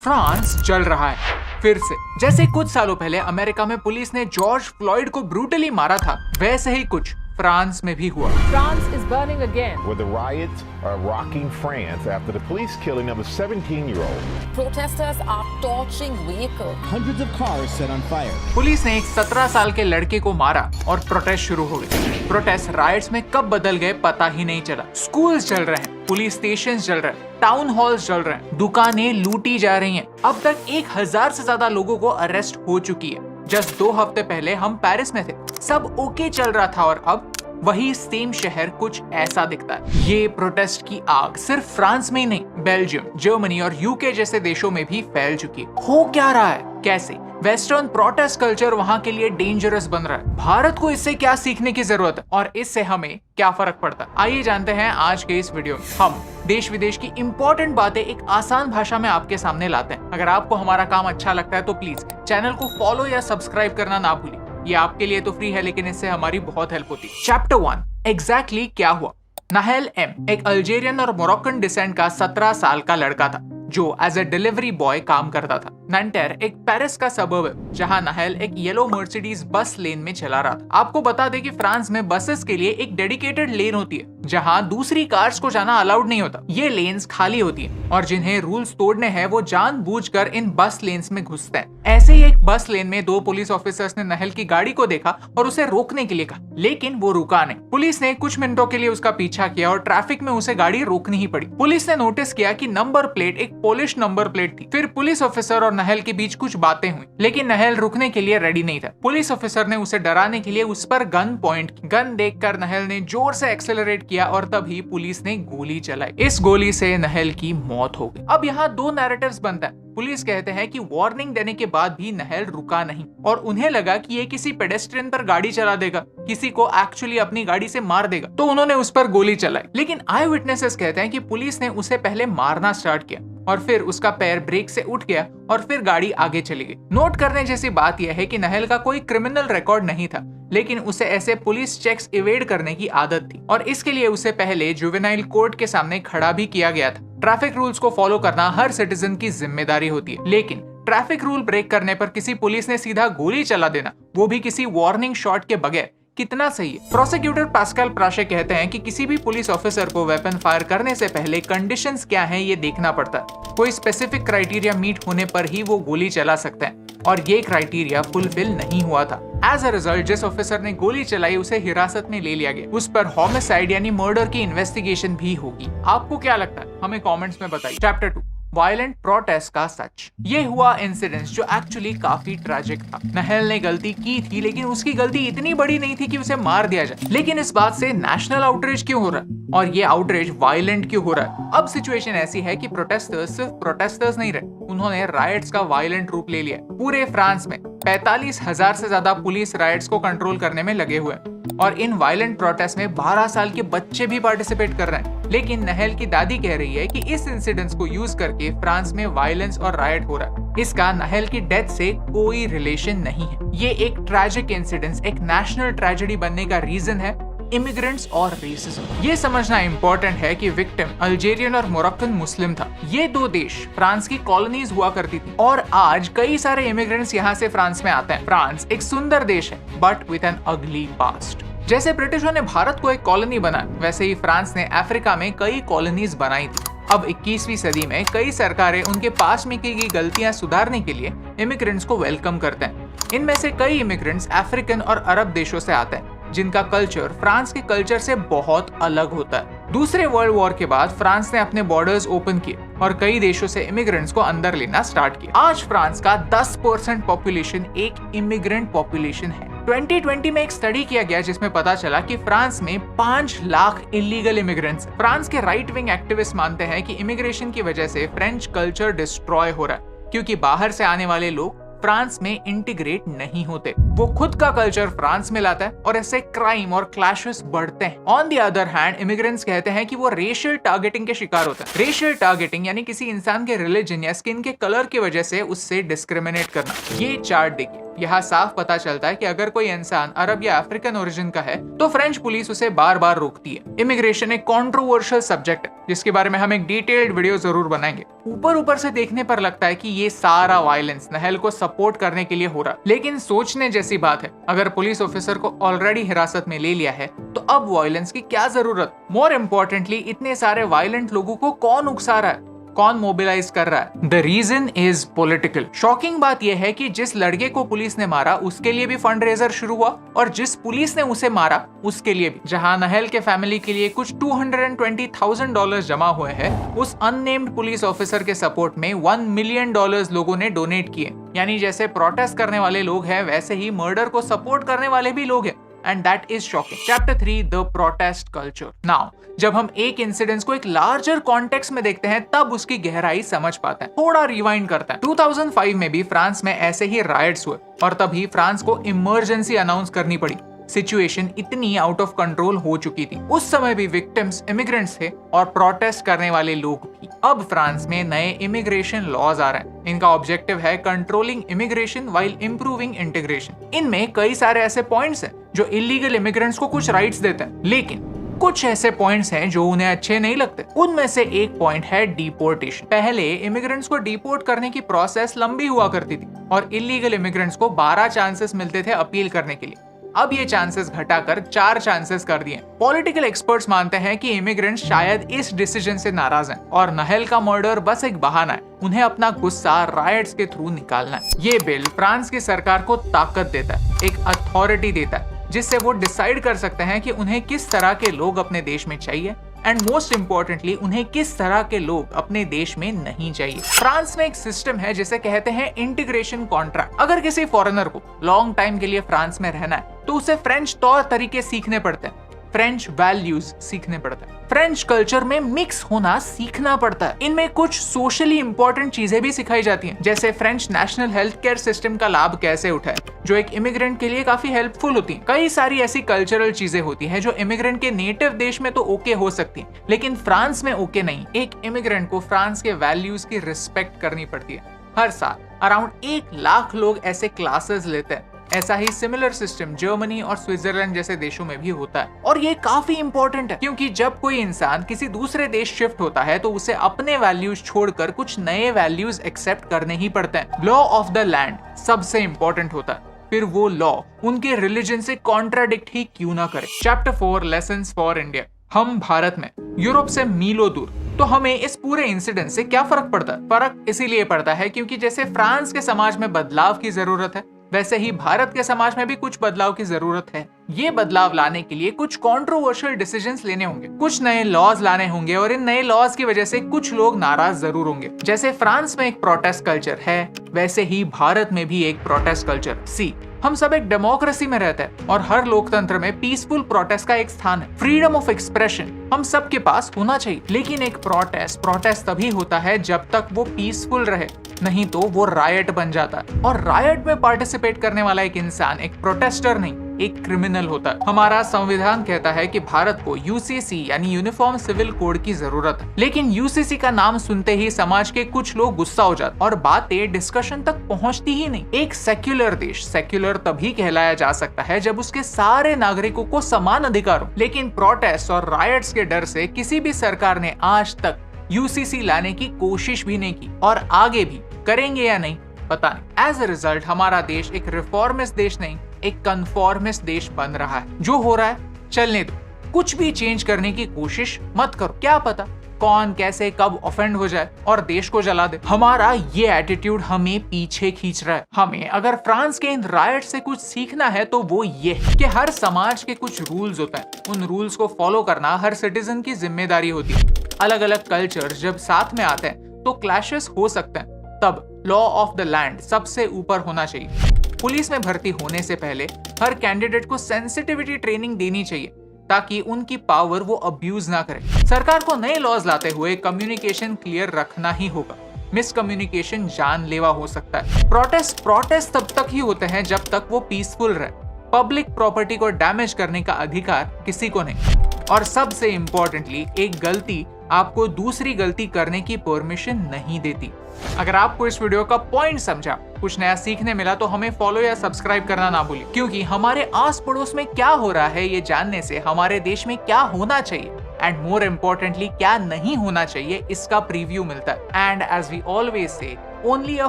France जल रहा है फिर से। जैसे कुछ सालों पहले अमेरिका में पुलिस ने जॉर्ज फ्लॉयड को ब्रूटली मारा था, वैसे ही कुछ फ्रांस में भी हुआ। France is burning again. Where the riots are rocking France after the police killing of a 17-year-old. Protesters are torching vehicles. Hundreds of cars set on fire. Police ने एक 17 साल के लड़के को मारा और प्रोटेस्ट शुरू हो गए। प्रोटेस्ट राइट्स में कब बदल गए पता ही नहीं चला। स्कूल्स जल रहे हैं, पुलिस स्टेशन जल रहे हैं, टाउन हॉल्स जल रहे हैं, दुकानें लूटी जा रही हैं। अब तक 1000 से ज्यादा लोगों को अरेस्ट हो चुकी है। जस्ट 2 हफ्ते पहले हम पेरिस में थे, सब ओके चल रहा था और अब वही सेम शहर कुछ ऐसा दिखता है। ये प्रोटेस्ट की आग सिर्फ फ्रांस में ही नहीं, बेल्जियम, जर्मनी और यूके जैसे देशों में भी फैल चुकी है। हो क्या रहा है, कैसे वेस्टर्न प्रोटेस्ट कल्चर वहां के लिए डेंजरस बन रहा है? भारत को इससे क्या सीखने की जरूरत है और इससे हमें क्या फर्क पड़ता है? आइए जानते हैं आज के इस वीडियो में। हम देश विदेश की इंपॉर्टेंट बातें एक आसान भाषा में आपके सामने लाते हैं। अगर आपको हमारा काम अच्छा लगता है तो प्लीज चैनल को फॉलो या सब्सक्राइब करना ना भूलिए। ये आपके लिए तो फ्री है, लेकिन इससे हमारी बहुत हेल्प होती है। चैप्टर 1, एग्जैक्टली क्या हुआ। नाहेल एम एक अल्जेरियन और मोरक्कन डिसेंट का 17 साल का लड़का था जो एज अ डिलीवरी बॉय काम करता था। नैंटेर एक पेरिस का सबर्ब है जहां नाहेल एक येलो मर्सिडीज बस लेन में चला रहा था। आपको बता दें कि फ्रांस में बसेस के लिए एक डेडिकेटेड लेन होती है जहां दूसरी कार्स को जाना अलाउड नहीं होता। ये लेन्स खाली होती है और जिन्हें रूल्स तोड़ने हैं वो जानबूझकर इन बस लेन्स में घुसते हैं। ऐसे ही एक बस लेन में 2 पुलिस ऑफिसर्स ने नाहेल की गाड़ी को देखा और उसे रोकने के लिए कहा, लेकिन वो रुका नहीं। पुलिस ने कुछ मिनटों के लिए उसका पीछा किया और ट्रैफिक में उसे गाड़ी रोकनी ही पड़ी। पुलिस ने नोटिस किया कि नंबर प्लेट एक पोलिश नंबर प्लेट थी। फिर पुलिस ऑफिसर और नाहेल के बीच कुछ बातें हुई, लेकिन नाहेल रुकने के लिए रेडी नहीं था। पुलिस ऑफिसर ने उसे डराने के लिए उस पर गन पॉइंट की। गन देखकर नाहेल ने जोर से एक्सेलरेट किया और तभी पुलिस ने गोली चलाई। इस गोली से नाहेल की मौत हो गई। अब यहाँ 2 नैरेटिव्स बनता है। पुलिस कहते हैं कि वार्निंग देने के बाद भी नाहेल रुका नहीं और उन्हें लगा कि ये किसी पेडेस्ट्रियन पर गाड़ी चला देगा, किसी को एक्चुअली अपनी गाड़ी से मार देगा, तो उन्होंने उस पर गोली चलाई। लेकिन आई विटनेसेस कहते हैं कि पुलिस ने उसे पहले मारना स्टार्ट किया और फिर उसका पैर ब्रेक से उठ गया और फिर गाड़ी आगे चली गई। नोट करने जैसी बात यह है कि नाहेल का कोई क्रिमिनल रिकॉर्ड नहीं था, लेकिन उसे ऐसे पुलिस चेक्स इवेड करने की आदत थी और इसके लिए उसे पहले जुवेनाइल कोर्ट के सामने खड़ा भी किया गया था। ट्रैफिक रूल्स को फॉलो करना हर सिटीजन की जिम्मेदारी होती है, लेकिन ट्रैफिक रूल ब्रेक करने पर किसी पुलिस ने सीधा गोली चला देना, वो भी किसी वार्निंग शॉट के बगैर, कितना सही है? प्रोसिक्यूटर पास्कल प्राशे कहते हैं कि किसी भी पुलिस ऑफिसर को वेपन फायर करने से पहले कंडीशंस क्या हैं ये देखना पड़ता है। कोई स्पेसिफिक क्राइटेरिया मीट होने पर ही वो गोली चला सकते हैं और ये क्राइटेरिया फुलफिल नहीं हुआ था। एज अ रिजल्ट जिस ऑफिसर ने गोली चलाई उसे हिरासत में ले लिया गया। उस पर होमिसाइड यानी मर्डर की इन्वेस्टिगेशन भी होगी। आपको क्या लगता है, हमें कमेंट्स में बताइए। चैप्टर 2, वायलेंट प्रोटेस्ट का सच। ये हुआ इंसिडेंट जो एक्चुअली काफी ट्रैजिक था। नाहेल ने गलती की थी, लेकिन उसकी गलती इतनी बड़ी नहीं थी कि उसे मार दिया जाए। लेकिन इस बात से नेशनल आउटरीच क्यों हो रहा है और ये आउटरीच वायलेंट क्यों हो रहा है? अब सिचुएशन ऐसी है कि प्रोटेस्टर्स सिर्फ प्रोटेस्टर्स नहीं रहे, उन्होंने राइट्स का वायलेंट रूप ले लिया। पूरे फ्रांस में 45,000 से ज्यादा पुलिस राइट्स को कंट्रोल करने में लगे हुए हैं और इन वायलेंट प्रोटेस्ट में 12 साल के बच्चे भी पार्टिसिपेट कर रहे हैं। लेकिन नाहेल की दादी कह रही है कि इस इंसिडेंट्स को यूज करके फ्रांस में वायलेंस और रायट हो रहा है। इसका नाहेल की डेथ से कोई रिलेशन नहीं है। ये एक ट्रैजिक इंसिडेंट एक नेशनल ट्रेजेडी बनने का रीजन है इमिग्रेंट्स और रेसिज्म। ये समझना इंपॉर्टेंट है कि विक्टिम अल्जेरियन और मोरक्कन मुस्लिम था। ये 2 देश फ्रांस की कॉलोनीज हुआ करती थी और आज कई सारे इमिग्रेंट्स यहाँ से फ्रांस में आते हैं। फ्रांस एक सुंदर देश है बट विद एन अगली पास्ट। जैसे ब्रिटिशों ने भारत को एक कॉलोनी बनाया, वैसे ही फ्रांस ने अफ्रीका में कई कॉलोनीज बनाई थी। अब 21वीं सदी में कई सरकारें उनके पास में की गई गलतियां सुधारने के लिए इमिग्रेंट्स को वेलकम करते हैं। इनमें से कई इमिग्रेंट्स अफ्रीकन और अरब देशों से आते हैं जिनका कल्चर फ्रांस के कल्चर से बहुत अलग होता है। दूसरे वर्ल्ड वॉर के बाद फ्रांस ने अपने बॉर्डर्स ओपन किए और कई देशों से इमिग्रेंट्स को अंदर लेना स्टार्ट किया। आज फ्रांस का 10% पॉपुलेशन एक इमिग्रेंट पॉपुलेशन है। 2020 में एक स्टडी किया गया जिसमें पता चला कि फ्रांस में 5 लाख इलीगल इमिग्रेंट्स हैं। फ्रांस के राइट विंग एक्टिविस्ट मानते हैं कि इमिग्रेशन की वजह से फ्रेंच कल्चर डिस्ट्रॉय हो रहा है क्योंकि बाहर से आने वाले लोग फ्रांस में इंटीग्रेट नहीं होते। वो खुद का कल्चर फ्रांस में लाता है और ऐसे क्राइम और क्लैशेस बढ़ते हैं। On the other hand immigrants कहते हैं कि वो रेशियल टारगेटिंग के शिकार होता है। रेशियल टारगेटिंग यानी किसी इंसान के रिलीजन या स्किन के कलर की वजह से उससे डिस्क्रिमिनेट करना। ये चार्ट देखिए, यहाँ साफ पता चलता है कि अगर कोई इंसान अरब या अफ्रीकन ओरिजिन का है तो फ्रेंच पुलिस उसे बार बार रोकती है। इमिग्रेशन एक कंट्रोवर्शियल सब्जेक्ट है जिसके बारे में हम एक डिटेल्ड वीडियो जरूर बनाएंगे। ऊपर से देखने पर लगता है कि ये सारा वायलेंस नहल को सपोर्ट करने के लिए हो रहा, लेकिन सोचने जैसी बात है, अगर पुलिस ऑफिसर को ऑलरेडी हिरासत में ले लिया है तो अब वायलेंस की क्या जरूरत। मोर इम्पोर्टेंटली, इतने सारे वायलेंट लोगों को कौन उकसा रहा है, कौन मोबिलाइज कर रहा है? The reason is political. Shocking बात यह है कि जिस लड़के को पुलिस ने मारा उसके लिए भी फंड रेजर शुरू हुआ और जिस पुलिस ने उसे मारा उसके लिए भी। जहां नहल के फैमिली के लिए कुछ $220,000 जमा हुए हैं, उस अननेम्ड पुलिस ऑफिसर के सपोर्ट में $1 मिलियन लोगों ने डोनेट किए। यानी जैसे प्रोटेस्ट करने वाले लोग हैं वैसे ही मर्डर को सपोर्ट करने वाले भी लोग हैं। And that is shocking. Chapter 3, the protest culture. Now, जब हम एक इंसिडेंस को एक लार्जर कॉन्टेक्स्ट में देखते हैं तब उसकी गहराई समझ पाते हैं। थोड़ा रिवाइंड करते हैं। 2005 में भी फ्रांस में ऐसे ही राइट्स हुए और तभी फ्रांस को इमरजेंसी अनाउंस करनी पड़ी। सिचुएशन इतनी आउट ऑफ कंट्रोल हो चुकी थी। उस समय भी विक्टिम्स इमिग्रेंट्स थे और प्रोटेस्ट करने वाले लोग भी। अब फ्रांस में नए इमिग्रेशन लॉज आ रहे हैं। इनका ऑब्जेक्टिव है controlling immigration while improving integration. इनमें कई सारे ऐसे पॉइंट्स हैं जो इलीगल इमिग्रेंट्स को कुछ राइट्स देते हैं, लेकिन कुछ ऐसे पॉइंट्स हैं जो उन्हें अच्छे नहीं लगते। उनमें से एक पॉइंट है डिपोर्टेशन। पहले इमिग्रेंट्स को डिपोर्ट करने की प्रोसेस लंबी हुआ करती थी और इलीगल इमिग्रेंट्स को 12 चांसेस मिलते थे अपील करने के लिए। अब ये चांसेस घटाकर 4 चांसेस कर दिए। पॉलिटिकल एक्सपर्ट्स मानते हैं कि इमिग्रेंट्स शायद इस डिसीजन से नाराज हैं और नहल का मर्डर बस एक बहाना है। उन्हें अपना गुस्सा राइट्स के थ्रू निकालना है। ये बिल फ्रांस की सरकार को ताकत देता है, एक अथॉरिटी देता है जिससे वो डिसाइड कर सकते हैं कि उन्हें किस तरह के लोग अपने देश में चाहिए एंड मोस्ट इम्पोर्टेंटली उन्हें किस तरह के लोग अपने देश में नहीं चाहिए। फ्रांस में एक सिस्टम है जिसे कहते हैं इंटीग्रेशन कॉन्ट्रैक्ट। अगर किसी फॉरेनर को लॉन्ग टाइम के लिए फ्रांस में रहना है तो उसे फ्रेंच तौर तरीके सीखने पड़ते हैं, फ्रेंच वैल्यूज सीखने पड़ता है, फ्रेंच कल्चर में मिक्स होना सीखना पड़ता है। इनमें कुछ सोशली इंपॉर्टेंट चीजें भी सिखाई जाती हैं, जैसे French national health care system का लाभ कैसे उठाए, जो एक इमिग्रेंट के लिए काफी हेल्पफुल होती है। कई सारी ऐसी कल्चरल चीजें होती हैं जो इमिग्रेंट के नेटिव देश में तो ओके हो सकती हैं, लेकिन फ्रांस में ओके नहीं। एक इमिग्रेंट को फ्रांस के वैल्यूज की रिस्पेक्ट करनी पड़ती है। हर साल अराउंड 1 लाख लोग ऐसे क्लासेस लेते हैं। ऐसा ही सिमिलर सिस्टम जर्मनी और स्विट्जरलैंड जैसे देशों में भी होता है और ये काफी इंपॉर्टेंट है क्योंकि जब कोई इंसान किसी दूसरे देश शिफ्ट होता है तो उसे अपने वैल्यूज छोड़कर कुछ नए वैल्यूज एक्सेप्ट करने ही पड़ते हैं। लॉ ऑफ द लैंड सबसे इंपॉर्टेंट होता है, फिर वो लॉ उनके रिलीजन से कॉन्ट्राडिक्ट ही क्यों ना करे। Chapter 4, lessons for India. हम भारत में यूरोप से मीलों दूर, तो हमें इस पूरे इंसिडेंट से क्या फर्क पड़ता है? फर्क इसीलिए पड़ता है क्योंकि जैसे फ्रांस के समाज में बदलाव की जरूरत है, वैसे ही भारत के समाज में भी कुछ बदलाव की जरूरत है। ये बदलाव लाने के लिए कुछ कंट्रोवर्शियल डिसीजंस लेने होंगे, कुछ नए लॉज लाने होंगे और इन नए लॉज की वजह से कुछ लोग नाराज जरूर होंगे। जैसे फ्रांस में एक प्रोटेस्ट कल्चर है, वैसे ही भारत में भी एक प्रोटेस्ट कल्चर। सी, हम सब एक डेमोक्रेसी में रहते हैं और हर लोकतंत्र में पीसफुल प्रोटेस्ट का एक स्थान है। फ्रीडम ऑफ एक्सप्रेशन हम सब के पास होना चाहिए, लेकिन एक प्रोटेस्ट तभी होता है जब तक वो पीसफुल रहे, नहीं तो वो रायट बन जाता है। और रायट में पार्टिसिपेट करने वाला एक इंसान एक प्रोटेस्टर नहीं, एक क्रिमिनल होता है। हमारा संविधान कहता है कि भारत को यूसीसी यानी यूनिफॉर्म सिविल कोड की जरूरत है, लेकिन यूसीसी का नाम सुनते ही समाज के कुछ लोग गुस्सा हो जाते और बातें डिस्कशन तक पहुंचती ही नहीं। एक सेक्युलर देश सेक्युलर तभी कहलाया जा सकता है जब उसके सारे नागरिकों को समान अधिकार हो, लेकिन प्रोटेस्ट और रायट्स के डर से किसी भी सरकार ने आज तक यूसीसी लाने की कोशिश भी नहीं की और आगे भी करेंगे या नहीं पता नहीं। एज ए रिजल्ट हमारा देश एक रिफॉर्मिस्ट देश नहीं, एक कन्फॉर्मिस्ट देश बन रहा है। जो हो रहा है चलने दो, कुछ भी चेंज करने की कोशिश मत करो, क्या पता कौन कैसे कब ऑफेंड हो जाए और देश को जला दे। हमारा ये एटीट्यूड हमें पीछे खींच रहा है। हमें अगर फ्रांस के इन रायट से कुछ सीखना है तो वो ये है कि हर समाज के कुछ रूल्स होते हैं, उन रूल्स को फॉलो करना हर सिटीजन की जिम्मेदारी होती है। अलग अलग कल्चर्स जब साथ में आते हैं तो क्लैशेस हो सकते हैं, तब लॉ ऑफ द लैंड सबसे ऊपर होना चाहिए। पुलिस में भर्ती होने से पहले हर कैंडिडेट को सेंसिटिविटी ट्रेनिंग देनी चाहिए ताकि उनकी पावर वो अब्यूज ना करे। सरकार को नए लॉज लाते हुए कम्युनिकेशन क्लियर रखना ही होगा, मिसकम्युनिकेशन जानलेवा हो सकता है। प्रोटेस्ट तब तक ही होते हैं जब तक वो पीसफुल रहे। पब्लिक प्रॉपर्टी को डैमेज करने का अधिकार किसी को नहीं। और सबसे इम्पोर्टेंटली एक गलती आपको दूसरी गलती करने की परमिशन नहीं देती। अगर आपको इस वीडियो का पॉइंट समझा, कुछ नया सीखने मिला तो हमें फॉलो या सब्सक्राइब करना ना भूलिए, क्योंकि हमारे आस पड़ोस में क्या हो रहा है ये जानने से हमारे देश में क्या होना चाहिए एंड मोर इम्पोर्टेंटली क्या नहीं होना चाहिए इसका प्रीव्यू मिलता है। And as we always say, only a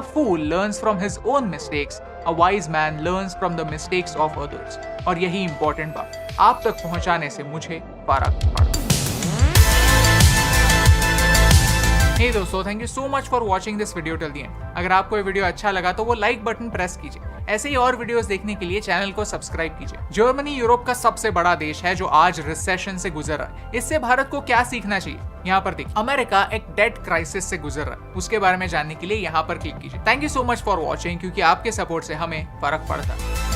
fool learns from his own mistakes, a wise man learns from the mistakes of others. और यही इंपॉर्टेंट बात आप तक पहुंचाने से मुझे फर्क पड़ता है। हे दोस्तों, thank you so much for watching this video till the end. अगर आपको ये वीडियो अच्छा लगा तो वो लाइक बटन प्रेस कीजिए। ऐसे ही और वीडियोस देखने के लिए चैनल को सब्सक्राइब कीजिए। जर्मनी यूरोप का सबसे बड़ा देश है जो आज रिसेशन से गुजर रहा है। इससे भारत को क्या सीखना चाहिए, यहाँ पर देखिए। अमेरिका एक डेट क्राइसिस से गुजर रहा है, उसके बारे में जानने के लिए यहाँ पर क्लिक कीजिए। Thank you so much for watching, क्योंकि आपके सपोर्ट से हमें फर्क पड़ता है।